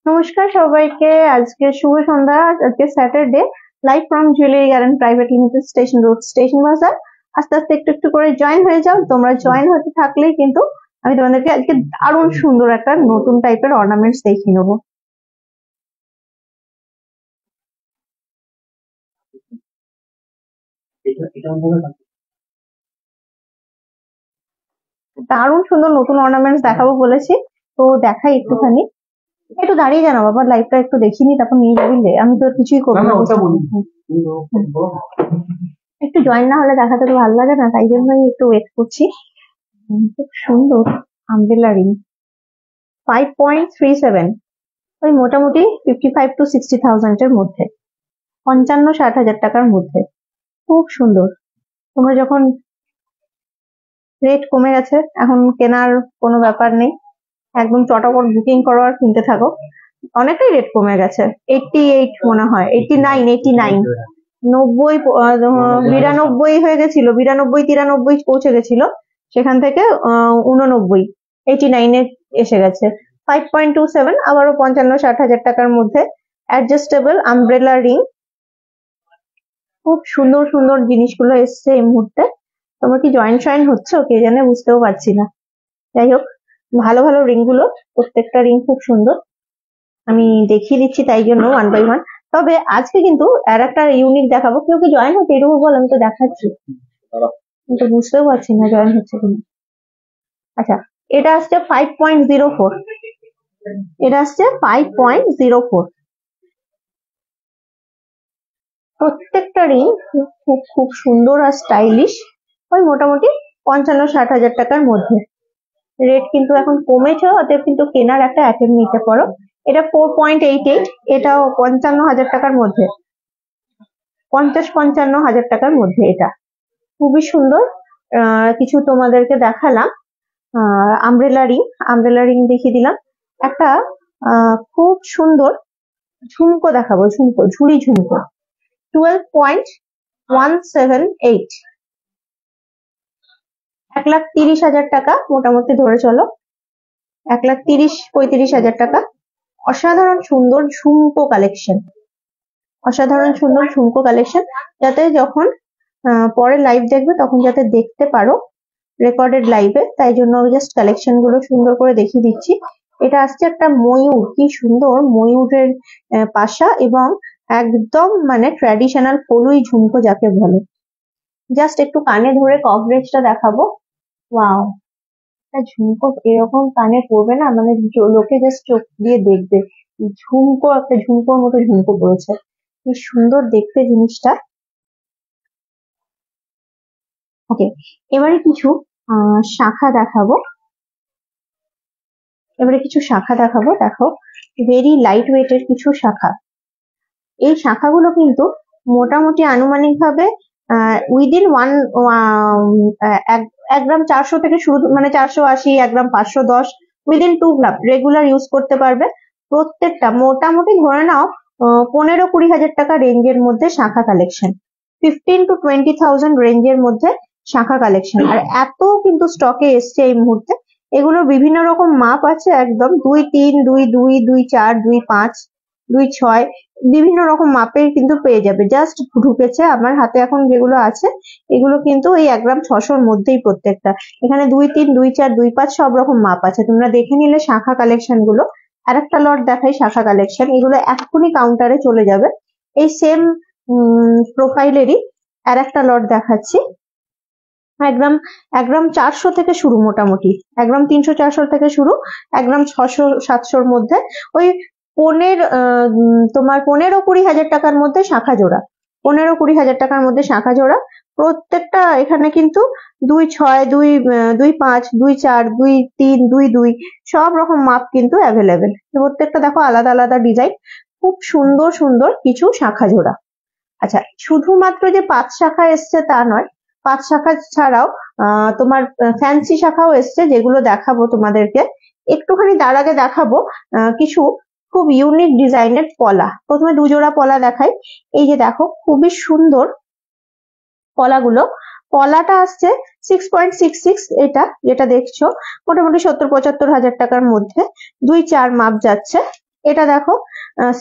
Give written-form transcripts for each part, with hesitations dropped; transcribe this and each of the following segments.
নমস্কার সবাইকে। আজকে শুভ সন্ধ্যা। আজকে Saturday. Live from jewellery guarantee private limited, station road, station বাজার। আস্তে আস্তে একটু একটু করে জয়েন হয়ে যাও। তোমরা জয়েন হতে থাকলেই কিন্তু আমি তোমাদেরকে আজকে দারুণ সুন্দর একটা নতুন টাইপের অর্নামেন্টস দেখিয়ে নেবো। দারুণ সুন্দর নতুন অর্নামেন্টস দেখাবো বলেছি, তো দেখাই একটুখানি। একটু দাঁড়িয়ে জানা বাবা, লাইভটা একটু দেখিনি, তারপর নিয়ে যাবি। আমি তো কিছুই করবো না। একটু জয়েন না হলে দেখাতে তো ভালো লাগে না, তাই জন্যই একটু ওয়েট করছি। খুব সুন্দর আমব্রেলা রিং, 5.37, ওই মোটামুটি 55 to 60,000 এর মধ্যে, 55-60 হাজার টাকার মধ্যে। খুব সুন্দর। তোমরা যখন রেট কমে গেছে, এখন কেনার কোনো ব্যাপার নেই, একদম চটাপট বুকিং করো আর কিনতে থাকো। অনেকটাই রেট কমে গেছে, 88 মনে হয়, 89, 89, 90, 92 হয়ে গেছিল, 92-93 পৌঁছে গেছিল, সেখান থেকে 89, 89-এ এসে গেছে। 5.27, আবারও 55-60 হাজার টাকার মধ্যে অ্যাডজাস্টেবল আমব্রেলা রিং। খুব সুন্দর সুন্দর জিনিসগুলো এসছে এই মুহূর্তে। তোমরা কি জয়েন হচ্ছে কে জানে, বুঝতেও পারছি না। যাই হোক, ভালো ভালো রিং গুলো, প্রত্যেকটা রিং খুব সুন্দর। আমি দেখিয়ে দিচ্ছি তাই জন্য ওয়ান বাই ওয়ান। তবে আজকে কিন্তু আর একটা ইউনিক দেখাবো। কেউ কি জয়েন হচ্ছে এটুকু বল, আমি তো দেখাচ্ছি, কিন্তু বুঝতেও পারছি না জয়েন হচ্ছে কিনা। আচ্ছা, এটা আসছে 5.04, এটা আসছে 5.04। প্রত্যেকটা রিং খুব খুব সুন্দর আর স্টাইলিশ। ওই মোটামুটি 55-60 হাজার টাকার মধ্যে। রেট কিন্তু এখন কমেছে, অতএব কিন্তু কেনার একটা অ্যাটেম্প নিতে পারো। এটা 4.88, এটাও 55 হাজার টাকার মধ্যে, 50-55 হাজার টাকার মধ্যে। এটা খুবই সুন্দর। কিছু তোমাদেরকে দেখালাম। আমব্রেলা রিং দেখিয়ে দিলাম। একটা খুব সুন্দর ঝুমকো দেখাবো, ঝুড়ি ঝুমকো, 12.178, 1,30,000 টাকা মোটামুটি ধরে চলো, 1,30-35 হাজার টাকা। অসাধারণ সুন্দর ঝুমকো কালেকশন, অসাধারণ সুন্দর ঝুমকো কালেকশন, যাতে যখন পরে লাইভ দেখবে তখন যাতে দেখতে পারো রেকর্ডেড লাইভে, তাই জন্য জাস্ট কালেকশন গুলো সুন্দর করে দেখিয়ে দিচ্ছি। এটা আসছে একটা ময়ূর, কি সুন্দর ময়ূরের পাশা, এবং একদম মানে ট্র্যাডিশনাল পলুই ঝুমকো যাকে বলে। জাস্ট একটু কানে ধরে কভারেজটা দেখাবো। ওয়াও, ঝুমকো এরকম কানে পড়বে না, মানে লোকে জাস্ট চোখ দিয়ে দেখবে ঝুমকো, একটা ঝুমকোর মতো ঝুমকো পড়েছে। কি সুন্দর দেখতে জিনিসটা। ওকে, এবারে কিছু শাখা দেখাবো। দেখো, ভেরি লাইট ওয়েটের কিছু শাখা। এই শাখাগুলো কিন্তু মোটামুটি আনুমানিক ভাবে উইদিন 1 গ্রাম 400 থেকে শুরু, মানে 480, 1 গ্রাম 510, উইদিন 2 গ্রাম রেগুলার ইউজ করতে পারবে। প্রত্যেকটা মোটামুটি ধরে নাও 15-20 হাজার টাকা রেঞ্জের মধ্যে শাখা কালেকশন, 15 to 20,000 রেঞ্জের মধ্যে শাখা কালেকশন। আর এত কিন্তু স্টকে এসছে এই মুহূর্তে। এগুলোর বিভিন্ন রকম মাপ আছে, একদম 2-3, 2-2, 2-4, 2-5, 2-6, বিভিন্ন রকম মাপের কিন্তু পেয়ে যাবে। জাস্ট ঢুকেছে আমার হাতে এখন যেগুলো আছে, এগুলো কিন্তু এই 1 গ্রাম 600-র মধ্যেই প্রত্যেকটা। এখানে 2-3, 2-4, 2-5 সব রকম মাপ আছে, তোমরা দেখে নিলে শাখা কালেকশন গুলো। আর একটা লট দেখাই শাখা কালেকশন, এগুলো এক্ষুনি কাউন্টারে চলে যাবে। এই সেম প্রোফাইলেরই আর একটা লট দেখাচ্ছি। 1 গ্রাম 400 থেকে শুরু, মোটামুটি 1 গ্রাম 300-400 থেকে শুরু, 1 গ্রাম 600-700-র মধ্যে, ওই তোমার 15-20 হাজার টাকার মধ্যে শাখা জোড়া, 15-20 হাজার টাকার মধ্যে শাখা জোড়া। প্রত্যেকটা এখানে কিন্তু 2-6, 2-5, 2-4, 2-3, 2-2 সব রকম মাপ কিন্তু অ্যাভেলেবেল। প্রত্যেকটা দেখো আলাদা আলাদা ডিজাইন, খুব সুন্দর সুন্দর কিছু শাখা জোড়া। আচ্ছা, শুধুমাত্র যে 5 শাখা এসছে তা নয়, 5 শাখা ছাড়াও তোমার ফ্যান্সি শাখাও এসছে, যেগুলো দেখাবো তোমাদেরকে। একটুখানি তার আগে দেখাবো কিছু খুব ইউনিক ডিজাইনের পলা। প্রথমে 2 জোড়া পলা দেখাই। এই যে দেখো, খুবই সুন্দর পলাগুলো। পলাটা আসছে 6.66, এটা যেটা দেখছো মোটামুটি 70-75 হাজার টাকার মধ্যে, 2-4 মাপ যাচ্ছে। এটা দেখো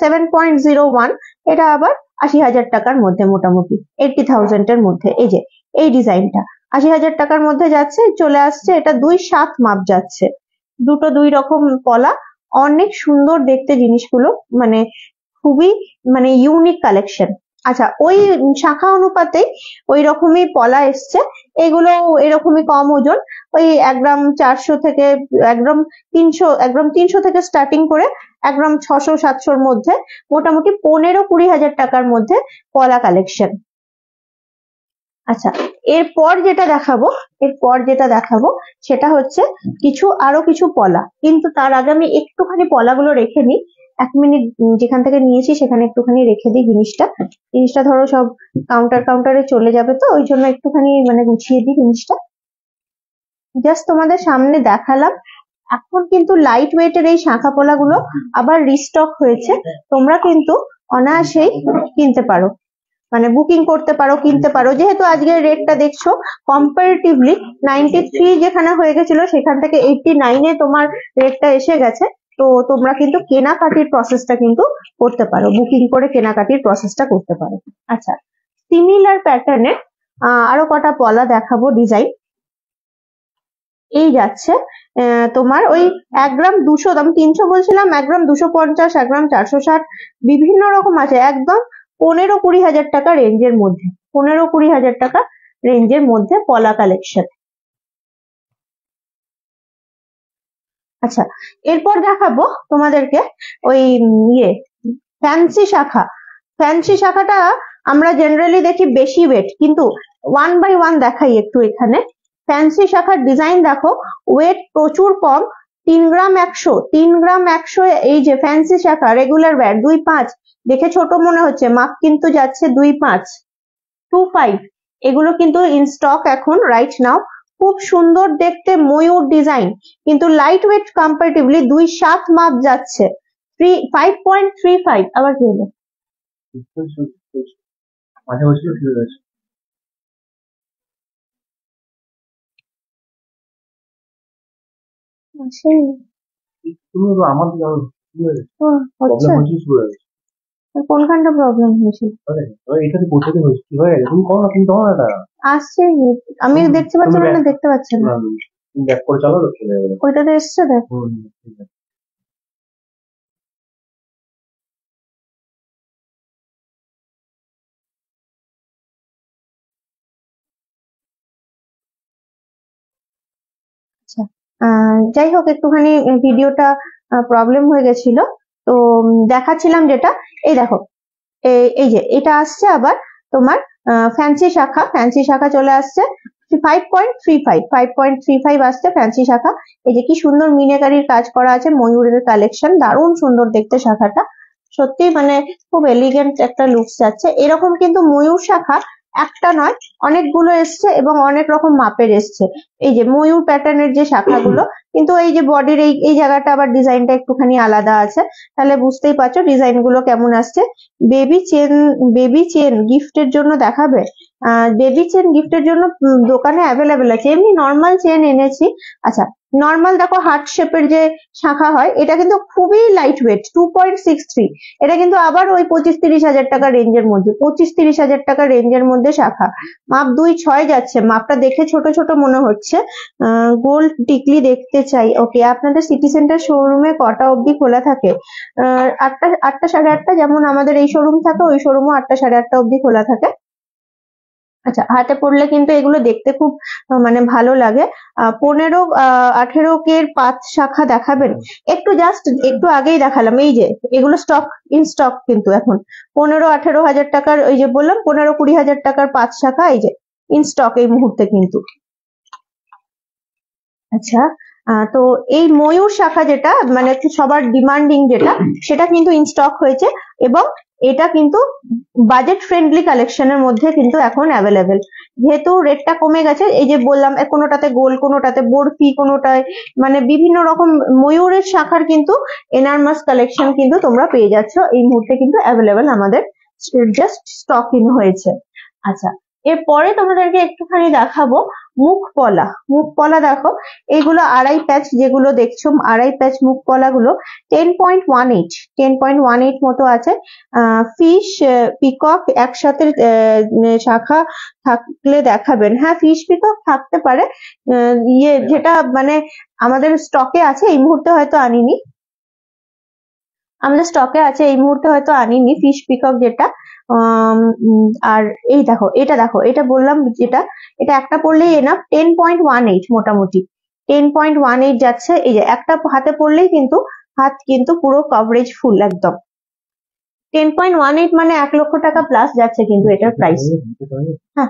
7.01, এটা আবার 80,000 টাকার মধ্যে, মোটামুটি 80,000 এর মধ্যে। এই যে এই ডিজাইনটা 80,000 টাকার মধ্যে যাচ্ছে, চলে আসছে। এটা 2/7 মাপ যাচ্ছে, দুটো 2 রকম পলা, অনেক সুন্দর দেখতে জিনিসগুলো, মানে খুবই মানে ইউনিক কালেকশন। আচ্ছা, ওই শাখা অনুপাতেই ওই রকমই পলা এসছে, এগুলো এরকমই কম ওজন, ওই 1 গ্রাম 400 থেকে 1 গ্রাম 300, 1 গ্রাম 300 থেকে স্টার্টিং করে 1 গ্রাম 600-700 এর মধ্যে, মোটামুটি 15-20 হাজার টাকার মধ্যে পলা কালেকশন। আচ্ছা, এরপর যেটা দেখাবো সেটা হচ্ছে আরো কিছু পলা, কিন্তু তার আগে আমি একটুখানি পলাগুলো রেখে নিই। 1 মিনিট যেখান থেকে নিয়েছি সেখানে একটুখানি রেখে দিই জিনিসটা ধরো সব কাউন্টারে চলে যাবে, তো ওই জন্য একটুখানি মানে গুছিয়ে দিই জিনিসটা। জাস্ট তোমাদের সামনে দেখালাম। এখন কিন্তু লাইট ওয়েটের এই শাখা পলাগুলো আবার রিস্টক হয়েছে, তোমরা কিন্তু অনায়াসেই কিনতে পারো, মানে বুকিং করতে পারো, কিনতে পারো। যেহেতু আজকের রেটটা দেখছো কম্পারেটিভলি 93 যেখানে হয়ে গেছিল সেখান থেকে 89 তোমার রেটটা এসে গেছে, তো তোমরা কিন্তু কেনাকাটির প্রসেসটা কিন্তু করতে পারো, বুকিং করে কেনাকাটির প্রসেসটা করতে পারো। আচ্ছা, সিমিলার প্যাটার্নের আরো কটা পলা দেখাবো ডিজাইন। এই যাচ্ছে তোমার ওই 1 গ্রাম 200, আমি 300 বলছিলাম, 1 গ্রাম 250, 1 গ্রাম 460, বিভিন্ন রকম আছে, একদম 15-20 হাজার টাকা রেঞ্জের মধ্যে, 15-20 হাজার টাকা রেঞ্জের মধ্যে পলা কালেকশন। আচ্ছা, এরপর দেখাবো তোমাদেরকে ওই ফ্যান্সি শাখাটা আমরা জেনারেলি দেখি বেশি ওয়েট, কিন্তু 1 by 1 দেখাই একটু। এখানে ফ্যান্সি শাখার ডিজাইন দেখো, ওয়েট প্রচুর কম, 3 গ্রাম 100, এই যে ফ্যান্সি শাখা রেগুলার ওয়্যার 2.5, দেখে ছোট মনে হচ্ছে, মাপ কিন্তু যাচ্ছে 2.5, 2.5। এগুলো কিন্তু ইন স্টক এখন রাইট নাও, খুব সুন্দর দেখতে ময়ূর ডিজাইন, কিন্তু লাইট ওয়েট কম্পারেটিভলি 2.7 মাপ যাচ্ছে, 5.35। আবার কি হলো? মাঝে বসে ফিরে গেছে। কোনখানটা প্রবলেম হয়েছিল? আসছে, আমি দেখতে পাচ্ছি না, দেখতে পাচ্ছি না, ওইটাতে এসছে দেখ। আচ্ছা, যাই হোক, একটুখানি ভিডিওটা প্রবলেম হয়ে গেছিল, তো দেখাচ্ছিলাম যেটা, এই দেখো এই যে এটা আসছে আবার তোমার ফ্যান্সি শাখা চলে আসছে 5.35 আসছে ফ্যান্সি শাখা। এই যে কি সুন্দর মিনাকারির কাজ করা আছে, ময়ূরের কালেকশন, দারুণ সুন্দর দেখতে শাখাটা, সত্যি মানে খুব এলিগেন্ট একটা লুকস যাচ্ছে। এরকম কিন্তু ময়ূর শাখা একটা নয়, অনেকগুলো এসছে এবং অনেক রকম মাপের এসছে। এই যে ময়ূর প্যাটার্নের যে শাখাগুলো, কিন্তু এই যে বডির এই জায়গাটা আবার ডিজাইনটা একটুখানি আলাদা আছে, তাহলে বুঝতেই পারছো ডিজাইন গুলো কেমন আসছে। বেবি চেন গিফটের জন্য দেখাবে, বেবি চেন গিফটের জন্য দোকানে অ্যাভেলেবেল আছে, এমনি নর্মাল চেন এনেছি। আচ্ছা, নর্মাল দেখো হার্ট শেপের যে শাখা হয়, এটা কিন্তু খুবই লাইট ওয়েট, 2.63, এটা কিন্তু আবার ওই 25-30 হাজার টাকা রেঞ্জের মধ্যে, 25-30 হাজার টাকা রেঞ্জের মধ্যে শাখা, মাপ 2.6 যাচ্ছে, মাপটা দেখে ছোট ছোট মনে হচ্ছে। গোল্ড টিকলি দেখতে চাই, ওকে। আপনাদের সিটি সেন্টার শোরুমে কটা অবধি খোলা থাকে? 8টা 8:30, যেমন আমাদের এই শোরুম থাকে, ওই শোরুমও 8টা 8:30 অবধি খোলা থাকে। আচ্ছা, হাতে পড়লে কিন্তু এগুলো দেখতে খুব মানে ভালো লাগে। 15-18 কের 5 শাখা দেখাবেন? একটু আগেই দেখালাম, এই যে এগুলো ইন স্টক কিন্তু এখন 15-18 হাজার টাকার, ওই যে বললাম 15-20 হাজার টাকার 5 শাখা, এই যে ইন স্টক এই মুহূর্তে কিন্তু। আচ্ছা, তো এই ময়ূর শাখা যেটা মানে সবার ডিমান্ডিং যেটা, সেটা কিন্তু ইন স্টক হয়েছে, এবং এটা কিন্তু বাজেট ফ্রেন্ডলি কালেকশনের মধ্যে কিন্তু এখন অ্যাভেলেবেল, যেহেতু রেটটা কমে গেছে। এই যে বললাম, কোনোটাতে গোল, কোনোটাতে বরফি, কোনোটায় মানে বিভিন্ন রকম ময়ূরের শাখার কিন্তু এনারমাস কালেকশন কিন্তু তোমরা পেয়ে যাচ্ছ এই মুহূর্তে কিন্তু অ্যাভেলেবেল, আমাদের জাস্ট স্টক ইন হয়েছে। আচ্ছা, এরপরে তোমাদেরকে একটুখানি দেখাবো মুখ পলা, মুখ পলা দেখো এইগুলো আড়াই প্যাচ, যেগুলো দেখছো আড়াই প্যাচ মুখ পলা গুলো 10.18 মতো আছে। ফিশ পিকক একসাথে শাখা থাকলে দেখাবেন। হ্যাঁ, ফিশ পিকক থাকতে পারে, যেটা মানে আমাদের স্টকে আছে, এই মুহূর্তে হয়তো আনিনি, আমাদের স্টকে আছে এই মুহূর্তে হয়তো আনিনি ফিশ পিকক যেটা। আর এই দেখো, এটা দেখো, এটা বললাম যেটা, এটা একটা পড়লেই এনাফ। 10.18 মোটামুটি 10.18 যাচ্ছে। এই যে একটা হাতে পড়লেই কিন্তু হাত কিন্তু পুরো কভারেজ ফুল একদম। 10.18 মানে 1 লক্ষ টাকা প্লাস যাচ্ছে কিন্তু এটার প্রাইস। হ্যাঁ হ্যাঁ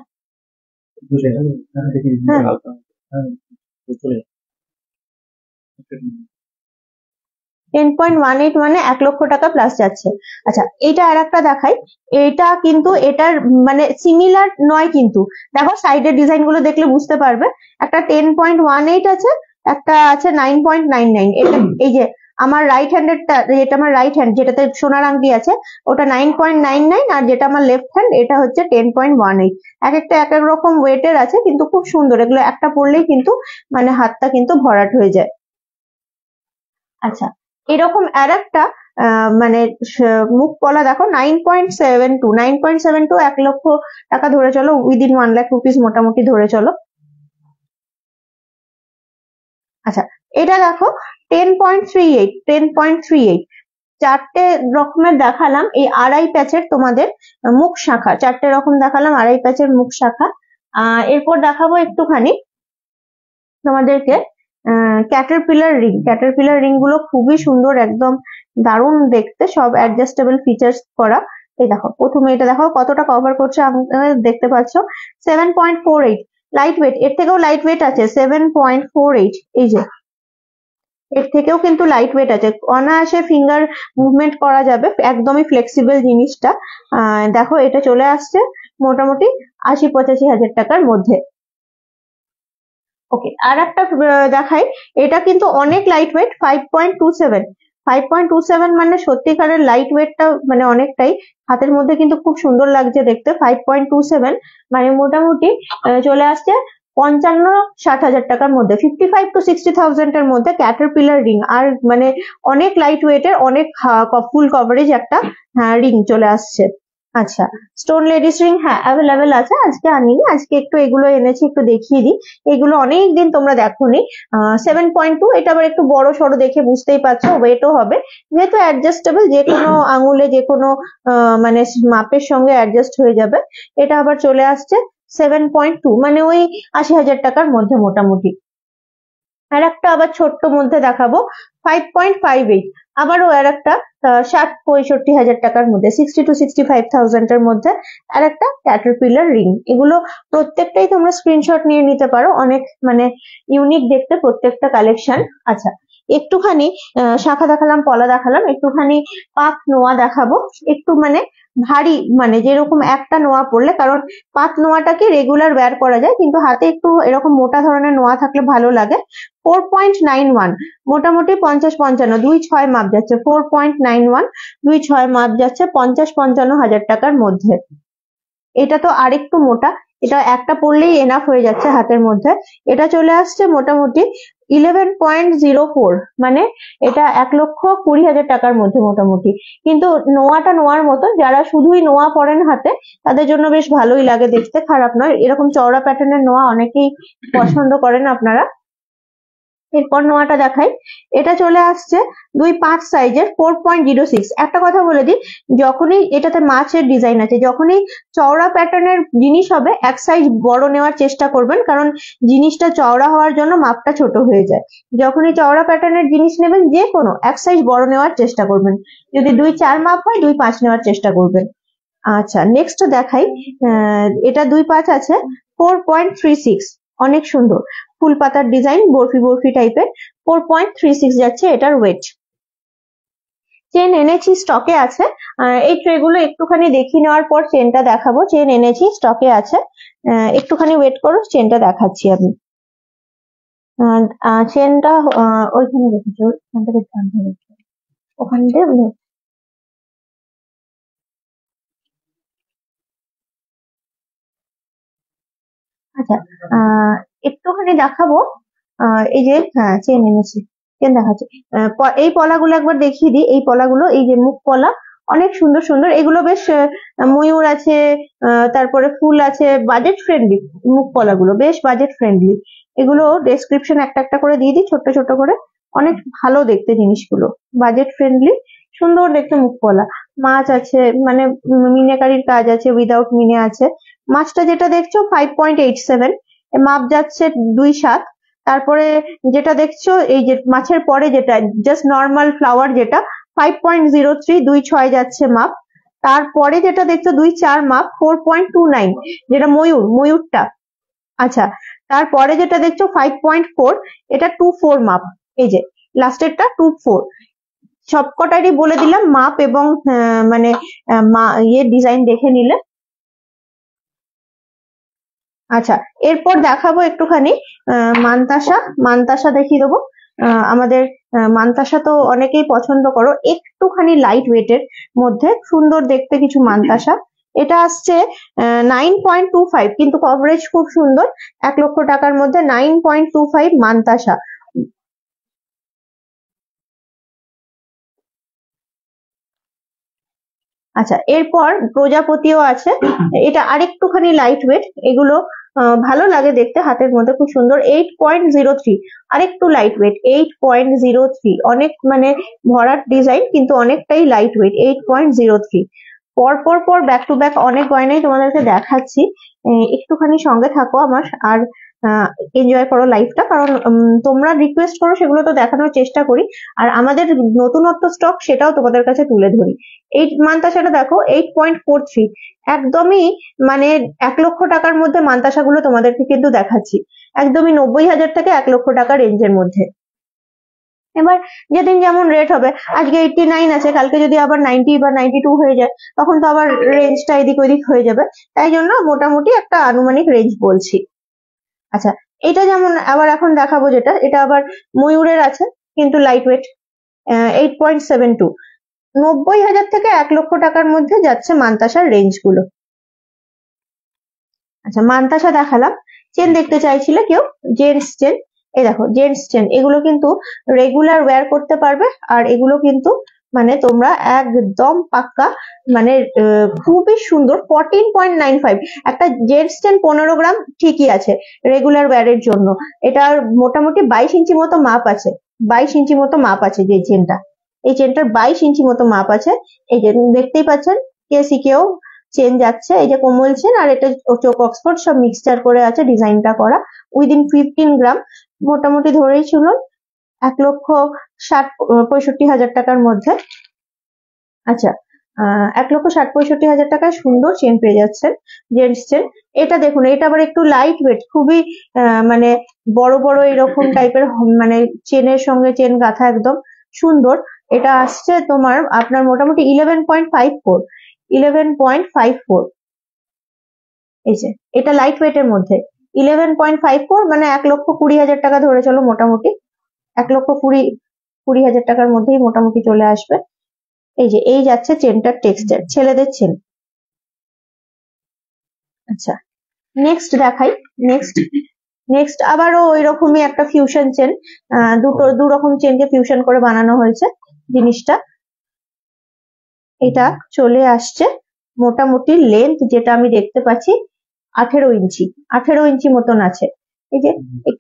10.18 মানে 1 লক্ষ টাকা প্লাস যাচ্ছে। আচ্ছা, এটা আর একটা দেখাই। এটা কিন্তু এটার মানে সিমিলার নয়, কিন্তু দেখো সাইডের ডিজাইন গুলো দেখলে বুঝতে পারবে। একটা 10.18 আছে, একটা আছে 9.99। এটা এই যে আমার রাইট হ্যান্ডেরটা, যেটা আমার রাইট হ্যান্ড যেটাতে সোনার আংটি আছে, ওটা 9.99, আর যেটা আমার লেফট হ্যান্ড এটা হচ্ছে 10.18। এক একটা এক এক রকম ওয়েটের আছে, কিন্তু খুব সুন্দর। এগুলো একটা পরলেই কিন্তু মানে হাতটা কিন্তু ভরাট হয়ে যায়। আচ্ছা, এরকম আর একটা মানে মুখ পলা দেখো 9.72 1 লক্ষ টাকা ধরে চলো, উইদিন 1 লাখ রুপিস মোটামুটি ধরে চলো। আচ্ছা, এটা দেখো 10.38 চারটে রকমের দেখালাম এই আড়াই প্যাচের তোমাদের মুখ শাখা, চারটে রকম দেখালাম আড়াই প্যাচের মুখ শাখা। এরপর দেখাবো একটুখানি তোমাদেরকে ক্যাটারপিলার রিং। ক্যাটারপিলার রিং গুলো খুবই সুন্দর, একদম দারুণ দেখতে, সব অ্যাডজাস্টেবল ফিচার্স করা। এই দেখো, প্রথমে এটা দেখো কতটা কভার করছে দেখতে পাচ্ছ। 7.48 লাইট ওয়েট, এর থেকেও লাইট ওয়েট আছে 7.48। এই যে এর থেকেও কিন্তু লাইট ওয়েট আছে, অনায়াসে ফিঙ্গার মুভমেন্ট করা যাবে, একদমই ফ্লেক্সিবল জিনিসটা। দেখো এটা চলে আসছে মোটামুটি 80-85 হাজার টাকার মধ্যে। ওকে, আর একটা দেখাই। এটা কিন্তু অনেক লাইট ওয়েট, 5.27 মানে সত্যিকারের লাইট ওয়েটটা মানে অনেকটাই, হাতের মধ্যে কিন্তু খুব সুন্দর লাগছে দেখতে। 5.27 মানে মোটামুটি চলে আসছে 55-60 হাজার টাকার মধ্যে, 55-60,000 এর মধ্যে ক্যাটারপিলার রিং। আর মানে অনেক লাইট ওয়েটের, অনেক ফুল কভারেজ একটা রিং চলে আসছে। আচ্ছা, স্টোন লেডিস রিং হ্যাঁ অ্যাভেলেবেল আছে, আজকে আনিনি, আজকে একটু এগুলো এনেছি, একটু দেখিয়ে দিই। এগুলো অনেকদিন তোমরা দেখোনি। 7.2, এটা আবার একটু বড় সড়ো দেখে বুঝতেই পারছো, ওয়েটও হবে, যেহেতু অ্যাডজাস্টেবল, যে কোনো আঙুলে যে কোনো মানে মাপের সঙ্গে অ্যাডজাস্ট হয়ে যাবে। এটা আবার চলে আসছে 7.2 মানে ওই 80 হাজার টাকার মধ্যে মোটামুটি। আর একটা আবার ছোট্ট মধ্যে দেখাবো 5.58, আবারও আর একটা 60-65 হাজার টাকার মধ্যে, 60-65,000 এর মধ্যে আর একটা ক্যাটারপিলার রিং। এগুলো প্রত্যেকটাই তোমরা স্ক্রিনশট নিয়ে নিতে পারো, অনেক মানে ইউনিক দেখতে প্রত্যেকটা কালেকশন। আচ্ছা, একটুখানি শাখা দেখালাম, পলা দেখালাম, একটুখানি পাক নোয়া দেখাবো। একটু মানে ভারী, মানে যেরকম একটা নোয়া পড়লে, কারণ পাত নোয়াটাকে রেগুলার ওয়্যার করা যায়, কিন্তু হাতে একটু এরকম মোটা ধরনের নোয়া থাকলে ভালো লাগে। 4.91 মোটামুটি 50-55, 2-6 মাপ যাচ্ছে। 4.91 2-6 মাপ যাচ্ছে 50-55 হাজার টাকার মধ্যে। এটা তো আরেকটু মোটা, এটা একটা পড়লেই এনাফ হয়ে যাচ্ছে হাতের মধ্যে। এটা চলে আসছে মোটামুটি 11.04 মানে এটা 1,20,000 টাকার মধ্যে মোটামুটি। কিন্তু নোয়াটা নোয়ার মতো, যারা শুধুই নোয়া পরেন হাতে তাদের জন্য বেশ ভালোই লাগে দেখতে, খারাপ নয়। এরকম চওড়া প্যাটার্নের নোয়া অনেকেই পছন্দ করেন আপনারা। এরপর নোয়াটা দেখাই, এটা চলে আসছে 2.5 সাইজের 4.06। একটা কথা বলে দিই, যখনই এটাতে মাছের ডিজাইন আছে, যখনই চওড়া প্যাটার্নের জিনিস হবে এক সাইজ বড় নেওয়ার চেষ্টা করবেন, কারণ জিনিসটা চওড়া হওয়ার জন্য মাপটা ছোট হয়ে যায়। যখনই চওড়া প্যাটার্নের জিনিস নেবেন যে কোনো এক সাইজ বড় নেওয়ার চেষ্টা করবেন, যদি 2-4 মাপ হয় 2.5 নেওয়ার চেষ্টা করবেন। আচ্ছা, নেক্সট দেখাই। এটা 2.5 আছে, 4.36, অনেক সুন্দর ফুল পাতার ডিজাইন, বরফি বরফি টাইপের। 4.36 যাচ্ছে এটার ওয়েট। চেন এনেছি, স্টকে আছে। এই ট্রে গুলো একটুখানি দেখিয়ে নেওয়ার পর চেনটা দেখাবো। চেন এনেছি, স্টকে আছে, একটুখানি ওয়েট করো, চেনটা দেখাচ্ছি আমি। চেনটা ওইখানে রেখেছি, ওখান থেকে ওখান থেকে আচ্ছা, একটুখানি দেখাবো। এই যে হ্যাঁ চেন এনেছি, চেন দেখাচ্ছি। এই পলাগুলো একবার দেখিয়ে দিই। এই পলাগুলো, এই যে মুখ পলা, অনেক সুন্দর সুন্দর। এগুলো বেশ ময়ূর আছে, তারপরে ফুল আছে, বাজেট ফ্রেন্ডলি। মুখ পলাগুলো বেশ বাজেট ফ্রেন্ডলি। এগুলো ডেসক্রিপশন একটা একটা করে দিয়ে দিই ছোট্ট ছোট্ট করে। অনেক ভালো দেখতে জিনিসগুলো, বাজেট ফ্রেন্ডলি, সুন্দর দেখতে মুখ পলা। মাছ আছে, মানে মিনাকারির কাজ আছে, উইদাউট মিনে আছে। মাছটা যেটা দেখছো 5.87, মাপ যাচ্ছে 2.7। তারপরে যেটা দেখছো এই যে মাছের পরে যেটা জাস্ট নর্মাল ফ্লাওয়ার, যেটা 5.03, 2.6 যাচ্ছে মাপ। তারপরে যেটা দেখছো 2.4 মাপ, 4.29, যেটা ময়ূরটা। আচ্ছা, তারপরে যেটা দেখছো 5.4, এটা 2.4 মাপ। এই যে লাস্টেরটা 2.4। সবকটারই বলে দিলাম মাপ এবং মানে ডিজাইন দেখে নিলে। আচ্ছা, এরপর দেখাবো একটুখানি মানতাসা দেখিয়ে দেবো। আমাদের মানতাসা তো অনেকেই পছন্দ করো, একটুখানি লাইট ওয়েটের মধ্যে সুন্দর দেখতে কিছু মানতাসা। এটা আসছে 9.25, কিন্তু কভারেজ খুব সুন্দর। 1,00,000 টাকার মধ্যে 9.25 মানতাসা। আচ্ছা, এরপর প্রজাপতিও আছে। এটা আরেকটুখানি লাইট ওয়েট। এগুলো ভালো লাগে দেখতে, হাতের মধ্যে খুব সুন্দর। 8.03, আরেকটু লাইট ওয়েট। 8.03, অনেক মানে ভরাট ডিজাইন, কিন্তু অনেকটাই লাইট ওয়েট। 8.03। পর পর পর ব্যাক টু ব্যাক অনেক গয়নাই তোমাদেরকে দেখাচ্ছি, একটুখানি সঙ্গে থাকো আমার, আর এনজয় করো লাইফটা। কারণ তোমরা রিকোয়েস্ট করো, সেগুলো তো দেখানোর চেষ্টা করি, আর আমাদের নতুনত্ব স্টক সেটাও তোমাদের কাছে তুলে ধরি। এই মানতাসাটা দেখো 8.43, একদমই মানে 1,00,000 টাকার মধ্যে মানতাসাগুলো তোমাদেরকে কিন্তু দেখাচ্ছি, একদমই 90,000 থেকে 1,00,000 টাকা রেঞ্জের মধ্যে। এবার যেদিন যেমন রেট হবে, আজকে 89 আছে, কালকে যদি আবার 90 বা 92 হয়ে যায়, তখন তো আবার রেঞ্জটা এদিক ওদিক হয়ে যাবে। তাই জন্য মোটামুটি একটা আনুমানিক রেঞ্জ বলছি। আচ্ছা, এটা যেমন আবার এখন দেখাবো যেটা, এটা আবার ময়ূরের আছে, কিন্তু লাইট ওয়েট। 8.72, 90,000 থেকে 1,00,000 টাকার মধ্যে যাচ্ছে মানতাসার রেঞ্জ গুলো। আচ্ছা, মানতাসা দেখালাম। চেন দেখতে চাইছিলে কেউ, জেন্টস চেন। এই দেখো জেন্টস চেন, এগুলো কিন্তু রেগুলার ওয়্যার করতে পারবে, আর এগুলো কিন্তু মানে তোমরা একদম পাক্কা, মানে খুবই সুন্দর। 14.95, একটা জেন্টস চেন 15 গ্রাম ঠিকই আছে রেগুলার ওয়্যারের জন্য। এটার মোটামুটি 22 ইঞ্চি মতো মাপ আছে। 22 ইঞ্চি মতো মাপ আছে যে চেনটা, এই চেনটার 22 ইঞ্চি মতো মাপ আছে। এই যে দেখতেই পাচ্ছেন, কেউ চেন যাচ্ছে, এই যে কোমল চেন, আর এটা চোক অক্সফোর্ড সব মিক্সচার করে আছে, ডিজাইনটা করা। উইদিন 15 গ্রাম, মোটামুটি ধরেই চলুন 1,60,65,000 টাকার মধ্যে। আচ্ছা, 1,60,65,000 টাকায় সুন্দর চেন পেয়ে যাচ্ছেন, জেন্টস চেন। এটা দেখুন, এটা আবার একটু লাইট ওয়েট, খুবই মানে বড় বড় এরকম টাইপের, মানে চেনের সঙ্গে চেন গাঁথা, একদম সুন্দর। এটা আসছে তোমার আপনার মোটামুটি 11.54, 11.54। এই যে এটা লাইট ওয়েটের মধ্যে 11.54, মানে 1,20,000 টাকা ধরে চলো মোটামুটি। 1,20,000 টাকার মধ্যেই মোটামুটি চলে আসবে। এই যে এই যাচ্ছে চেনটার টেক্সচার, ছেলেদের চেন। আচ্ছা, নেক্সট দেখাই। নেক্সট আবারও ওই রকমই একটা ফিউশন চেন। দু রকম চেনকে ফিউশন করে বানানো হয়েছে জিনিসটা। এটা চলে আসছে মোটামুটি লেন্থ, যেটা আমি দেখতে পাচ্ছি 18 ইঞ্চি, 18 ইঞ্চি মতন আছে। এই যে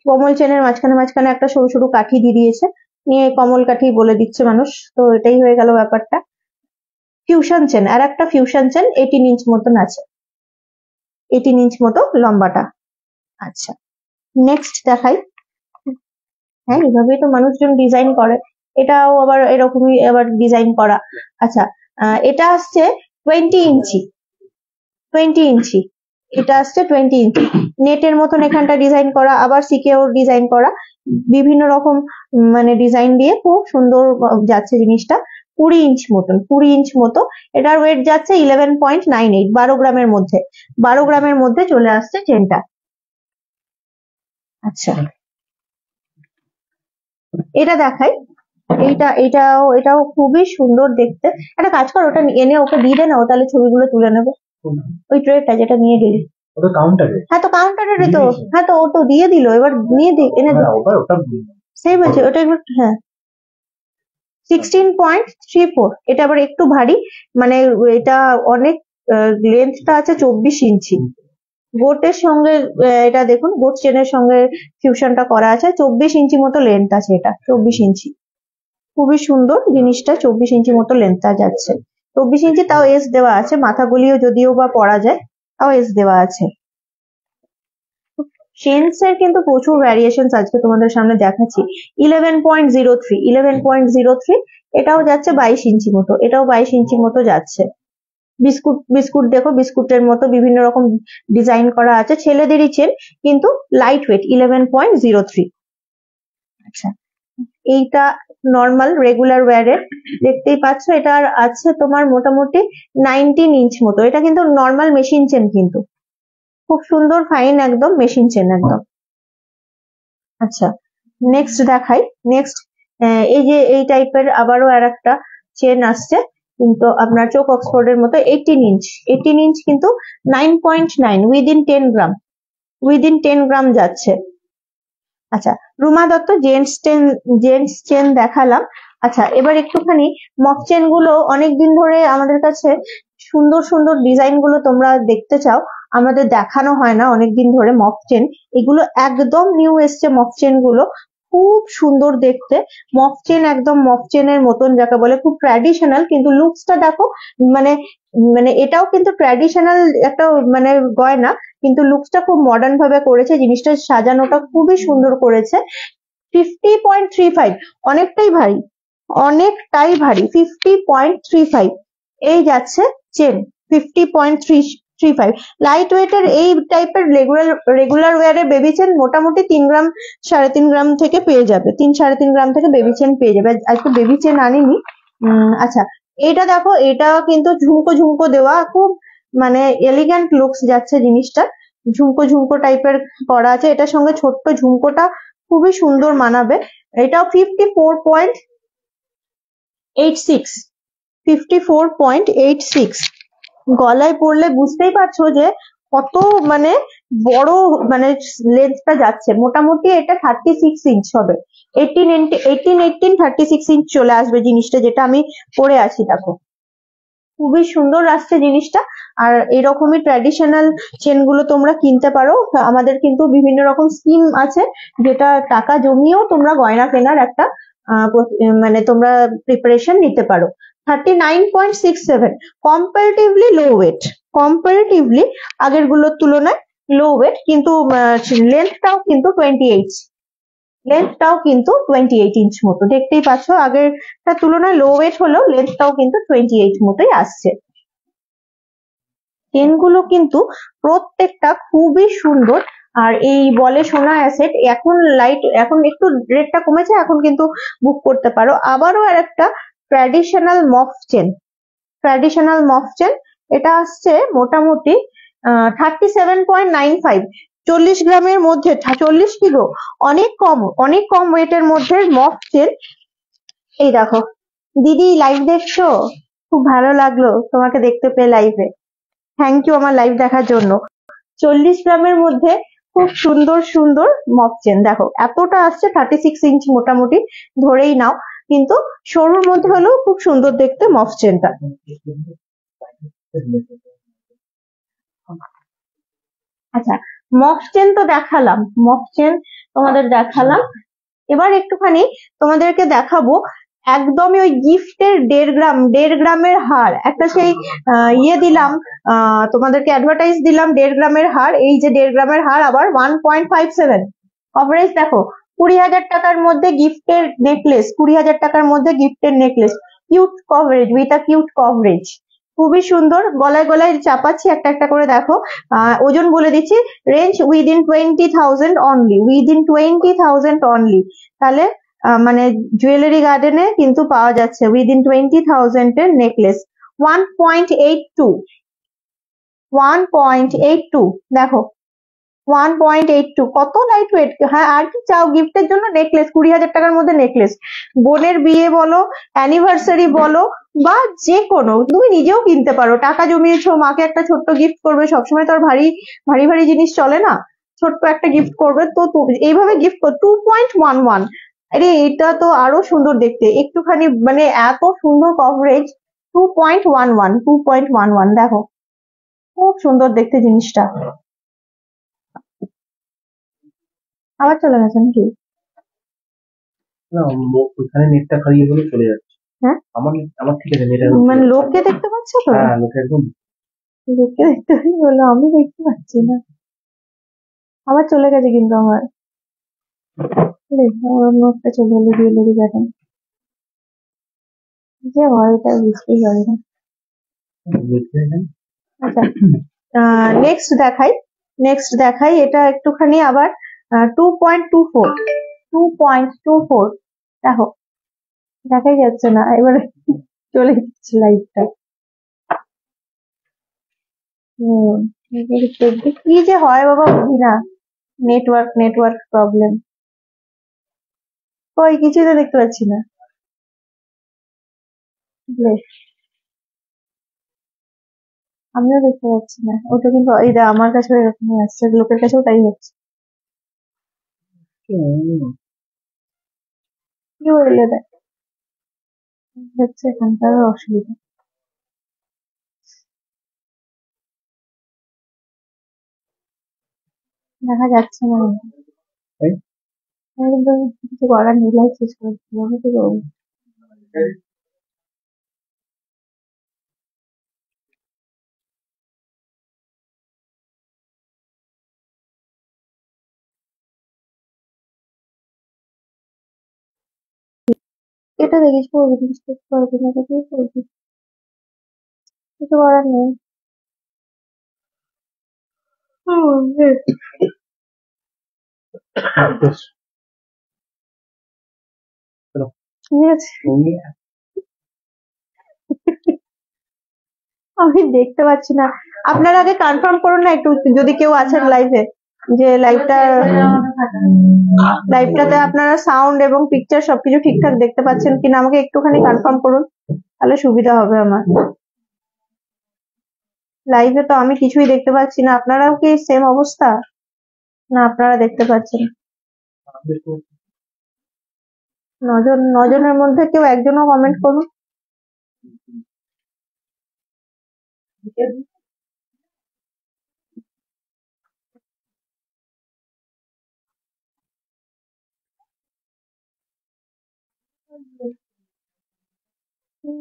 কমল চেনের মাঝখানে মাঝখানে একটা সরু সরু কাঠি দিয়ে দিয়েছে, নিয়ে কমল কাঠি বলে দিচ্ছে মানুষ, তো এটাই হয়ে গেল ব্যাপারটা। ফিউশন চেন, আর একটা ফিউশন চেন 18 ইঞ্চ মতন আছে, 18 ইঞ্চ মতো লম্বাটা। আচ্ছা, নেক্সট দেখাই। হ্যাঁ, এইভাবেই তো মানুষজন ডিজাইন করে, এটাও আবার এরকমই আবার ডিজাইন করা। আচ্ছা, এটা আসছে 20 ইঞ্চি, 20 ইঞ্চি। এটা আসছে 20 ইঞ্চি, নেটের মতন এখানটা ডিজাইন করা, আবার সিকিউর ডিজাইন করা, বিভিন্ন রকম মানে ডিজাইন দিয়ে খুব সুন্দর যাচ্ছে জিনিসটা। 20 ইঞ্চ মতন, 20 ইঞ্চ মতো। এটার ওয়েট যাচ্ছে 11.98, 12 গ্রামের মধ্যে, 12 গ্রামের মধ্যে চলে আসছে চেনটা। আচ্ছা, এটা দেখাই। এটাও খুবই সুন্দর দেখতে। একটা কাজ কর, ওটা এনে ওকে দিয়ে দে না, ও তাহলে ছবিগুলো তুলে নেবে। ওই ট্রেটা যেটা নিয়ে গেলি, ওটা কাউন্টারে। হ্যাঁ তো কাউন্টারে তো, হ্যাঁ তো ও তো দিয়ে দিল, এবার নিয়ে এনে ওটা সেই বলছে ওটা একটু, হ্যাঁ 16.34, এটা আবার একটু ভারী, মানে এটা অনেক লেন্থটা আছে 24 ইঞ্চি। গোটের সঙ্গে এটা দেখুন, গোট চেনের সঙ্গে ফিউশনটা করা আছে, 24 ইঞ্চি মতো লেন্থ আছে, এটা 24 ইঞ্চি, খুবই সুন্দর জিনিসটা, 24 ইঞ্চি মতো লেন্থটা যাচ্ছে, 24 ইঞ্চি, তাও এস দেওয়া আছে, মাথাগুলিও যদিও বা পরা যায় তাও এস দেওয়া আছে। চেনস এর কিন্তু প্রচুর ভ্যারিয়েশন আজকে তোমাদের সামনে দেখাচ্ছি। 11.03 এটাও যাচ্ছে 22 ইঞ্চি মতো, এটাও 22 ইঞ্চি মতো যাচ্ছে। বিস্কুট দেখো, বিস্কুটের মতো বিভিন্ন রকম ডিজাইন করা আছে, ছেলেদেরই চেন, কিন্তু লাইট ওয়েট 11.03। আচ্ছা, এইটা নর্মাল রেগুলার ওয়্যারের, দেখতেই পাচ্ছ, এটা আছে তোমার মোটামুটি 19 ইঞ্চ মতো, এটা কিন্তু নর্মাল মেশিন চেন, কিন্তু খুব সুন্দর ফাইন একদম মেশিন চেন একদম। আচ্ছা নেক্সট দেখাই, নেক্সট এই যে এই টাইপের আবারও আর একটা চেন আসছে, কিন্তু আপনার চোখ অক্সফোর্ডের মতো 18 ইঞ্চ কিন্তু 9.9 উইদিন 10 গ্রাম যাচ্ছে। আচ্ছা রুমা দত্ত জেন্টস চেন দেখালাম। আচ্ছা এবার একটুখানি মক চেন গুলো, অনেকদিন ধরে আমাদের কাছে সুন্দর সুন্দর ডিজাইন গুলো তোমরা দেখতে চাও, আমাদের দেখানো হয় না অনেকদিন ধরে মক চেন, এগুলো একদম নিউ এসছে মক চেন গুলো, খুব সুন্দর দেখতে, মক চেন একদম মক চেনের মতন যাকে বলে, খুব ট্র্যাডিশনাল, কিন্তু লুকসটা দেখো, মানে মানে এটাও কিন্তু ট্র্যাডিশনাল একটা মানে গয়না, কিন্তু লুকসটা খুব মডার্ন ভাবে করেছে, জিনিসটা সাজানোটা খুবই সুন্দর করেছে। 50.35, অনেকটাই ভারী 50.35 এই যাচ্ছে চেন, 50.35 লাইট ওয়েটের এই টাইপের রেগুলার ওয়্যারের বেবি চেন মোটামুটি 3 গ্রাম 3.5 গ্রাম থেকে পেয়ে যাবে, 3-3.5 গ্রাম থেকে বেবি চেন পেয়ে যাবে, আজকে বেবি চেন আনিনি। আচ্ছা এটা দেখো, এটা কিন্তু ঝুমকো দেওয়া, খুব মানে এলিগ্যান্ট লুকস যাচ্ছে জিনিসটা, ঝুমকো টাইপের করা আছে, এটার সঙ্গে ছোট্ট ঝুমকোটা খুবই সুন্দর মানাবে। এটাও 54.86, গলায় পরলে বুঝতেই পারছো যে কত মানে বড় মানে লেন্থটা যাচ্ছে, মোটামুটি এটা 36 ইঞ্চ হবে, 36 ইঞ্চ চলে আসবে জিনিসটা, যেটা আমি পরে আছি দেখো, খুবই সুন্দর আসছে জিনিসটা। আর এরকমই ট্র্যাডিশনাল চেন গুলো তোমরা কিনতে পারো, আমাদের কিন্তু বিভিন্ন রকম স্কিম আছে, যেটা টাকা জমিয়েও তোমরা গয়না কেনার একটা মানে তোমরা প্রিপারেশন নিতে পারো। 39.67 কম্পারেটিভলি লো ওয়েট, কম্পারেটিভলি আগের গুলোর তুলনায় লো ওয়েট, কিন্তু লেন্থটাও কিন্তু 28 ইঞ্চ মতো, দেখতেই পাচ্ছ আগের তুলনায় লো ওয়েট হলেও লেন্থটাও কিন্তু 28 মতোই আসছে। চেনগুলো কিন্তু প্রত্যেকটা খুবই সুন্দর, আর এই বলে সোনা অ্যাসেট, এখন একটু রেটটা কমেছে, এখন কিন্তু বুক করতে পারো। আবারও আর একটা ট্র্যাডিশনাল মফ চেন, এটা আসছে মোটামুটি 37.95, 40 গ্রামের মধ্যে, 40 কিলো, অনেক কম ওয়েটের মধ্যে মফ চেন। এই দেখো দিদি, লাইভ দেখছো? খুব ভালো লাগলো তোমাকে দেখতে পেয়ে লাইভে, থ্যাংক ইউ আমার লাইভ দেখার জন্য। 40 গ্রামের মধ্যে খুব সুন্দর মক চেন, দেখো এতটা আসছে, 36 ইঞ্চ মোটামুটি ধরেই নাও, কিন্তু সরুর মধ্যে হলেও খুব সুন্দর দেখতে মক চেনটা। আচ্ছা মক চেন তো দেখালাম, তোমাদের দেখালাম, এবার একটুখানি তোমাদেরকে দেখাবো একদমই ওই গিফটের 1.5 গ্রামের হার, একটা সেই দিলাম, তোমাদেরকে অ্যাডভার্টাইজ দিলাম 1.5 গ্রামের হার, এই যে 1.5 গ্রামের হার আবার 1.57 কভারেজ, দেখো 20,000 টাকার মধ্যে গিফটের নেকলেস, 20,000 টাকার মধ্যে গিফটের necklace, cute coverage with a cute coverage, খুবই সুন্দর, গলায় চাপাচ্ছি একটা করে, দেখো ওজন বলে দিচ্ছি, রেঞ্জ উইদিন 20,000 অনলি, তাহলে মানে জুয়েলারি গার্ডেনে কিন্তু পাওয়া যাচ্ছে উইদিন 20,000 এর নেকলেস। 1.82 দেখো 1.82, কত লাইট ওয়েট। হ্যাঁ, আর কি চাও গিফটের জন্য? নেকলেস 20,000 টাকার মধ্যে নেকলেস, বোনের বিয়ে বলো, অ্যানিভার্সারি বলো, বা যে কোনো, তুমি নিজেও কিনতে পারো। টাকা জমিয়েছো, মাকে একটা ছোট্ট গিফট করবে, সবসময় তো আর ভারী ভারী ভারী জিনিস চলে না, ছোট্ট একটা গিফট করবে তো এইভাবে গিফট কর। 2.11, আরে এটা তো আরো সুন্দর দেখতে, একটুখানি মানে এত সুন্দর কভারেজ। 2.11 দেখো, খুব সুন্দর দেখতে জিনিসটা। আবার চলে গেছে নাকি? না, ওখানে নেটটা খারিয়ে বলে চলে যাচ্ছে। হ্যাঁ, আমার আমার ঠিক আছে, নেট মানে লোককে দেখতে পাচ্ছ তো? হ্যাঁ, লোক একদম। লোককে দেখতে বললো, আমি দেখতে পাচ্ছি না। আবার চলে গেছে কিন্তু আমার, আমার নোটটা চলে এলো, দিয়ে লেগে যাবে যে হয়, এটা বুঝতেই পারি না। আচ্ছা, নেক্সট দেখাই এটা একটুখানি আবার। 2.24, 2.24, দেখো, দেখাই যাচ্ছে না এবারে, চলে যাচ্ছে লাইটটা। কি যে হয় বাবা, বুঝি না, নেটওয়ার্ক প্রবলেম। ওই কিছুই তো দেখতে পাচ্ছি না। বেশ, আমিও দেখতে পাচ্ছি না ওটা, কিন্তু এই দা আমার কাছেও এরকমই আসছে, লোকের কাছেও তাই হচ্ছে। কি বললে দেখ, হচ্ছে এখানকার অসুবিধা। দেখা যাচ্ছে না, আমি কিন্তু কিছু করার নেই, লাইফ শেষ করে দিচ্ছি, আমি কি করবো? এটা দেখিস করবি, জিনিস করতে পারবি না তো কি করবি, কিছু করার নেই। বেশ, ঠিক আছে। আমি দেখতে পাচ্ছি না, আপনারা আগে কনফার্ম করুন না একটু, যদি কেউ আছেন লাইভে, যে লাইভটাতে আপনারা সাউন্ড এবং পিকচার সবকিছু ঠিকঠাক দেখতে পাচ্ছেন কিনা, আমাকে একটুখানি কনফার্ম করুন, তাহলে সুবিধা হবে আমার। লাইভে তো আমি কিছুই দেখতে পাচ্ছি না, আপনারাও কি সেম অবস্থা, না আপনারা দেখতে পাচ্ছেন? নজনের মধ্যে কেউ একজনও কমেন্ট করুন।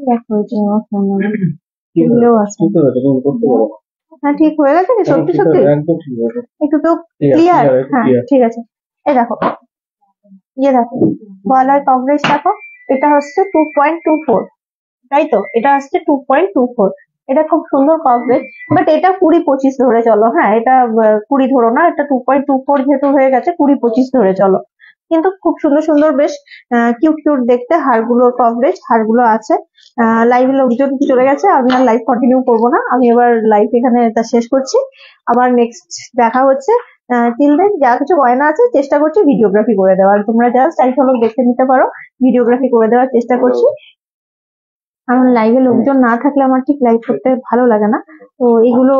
দেখো, এই যে আমার ফোন নাম্বার এগুলোও আছে। হ্যাঁ, ঠিক হয়ে গেছে কি? সত্যি সত্যি একদম ঠিক আছে। একটু তো ক্লিয়ার? হ্যাঁ, ঠিক আছে। এই দেখো, দেখো, গলার কভারেজ দেখো, এটা হচ্ছে 2.24, তাই তো? এটা হচ্ছে 2.24, এটা খুব সুন্দর কভারেজ। বাট এটা 20-25 ধরে চলো, হ্যাঁ, এটা 20 ধরো না, এটা 2.24 যেহেতু হয়ে গেছে, 20-25 ধরে চলো। কিন্তু খুব সুন্দর সুন্দর, বেশ কিউট দেখতে হারগুলোর কভারেজ, হারগুলো আছে। লাইভে লোকজন চলে গেছে, আমি আর লাইভ কন্টিনিউ করবো না, আমি এবার লাইভ এখানে এটা শেষ করছি। আবার নেক্সট দেখা হচ্ছে। টিল দেন যা কিছু গয়না আছে চেষ্টা করছি ভিডিওগ্রাফি করে দেওয়ার, তোমরা জাস্ট এক ঝলক দেখে নিতে পারো, ভিডিওগ্রাফি করে দেওয়ার চেষ্টা করছি। কারণ লাইভে লোকজন না থাকলে আমার ঠিক লাইভ করতে ভালো লাগে না, তো এগুলো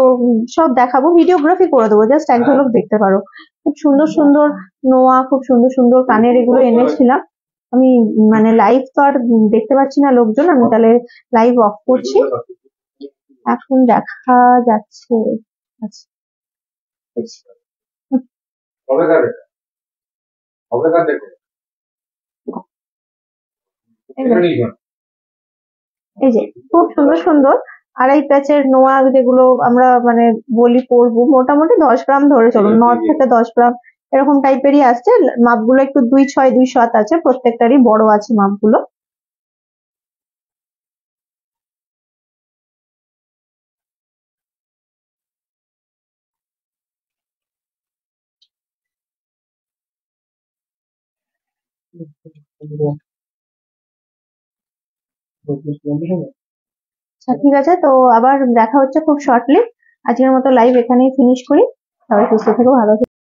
সব দেখাবো, ভিডিওগ্রাফি করে দেবো, জাস্ট এক ঝলক দেখতে পারো। খুব সুন্দর সুন্দর নোয়া, খুব সুন্দর সুন্দর কানের এগুলো এনেছিলাম আমি, মানে লাইভ তো আর দেখতে পাচ্ছি না লোকজন, আমি তাহলে লাইভ অফ করছি, এখন দেখা যাচ্ছে। আচ্ছা, বুঝছি। এই যে খুব সুন্দর সুন্দর আড়াই প্যাচের নোয়া, যেগুলো আমরা মানে বলি পরবো, মোটামুটি 10 গ্রাম ধরে চলুন, 9 থেকে 10 গ্রাম এরকম টাইপেরই আসছে। মাপগুলো একটু 2.6 2.7 আছে, প্রত্যেকটারই বড় আছে মাপগুলো। আচ্ছা, ঠিক আছে, তো আবার দেখা হচ্ছে খুব শর্টলি। আজকের মতো লাইভ এখানেই ফিনিশ করি, সবাই সুস্থ থেকো, ভালো থেকো।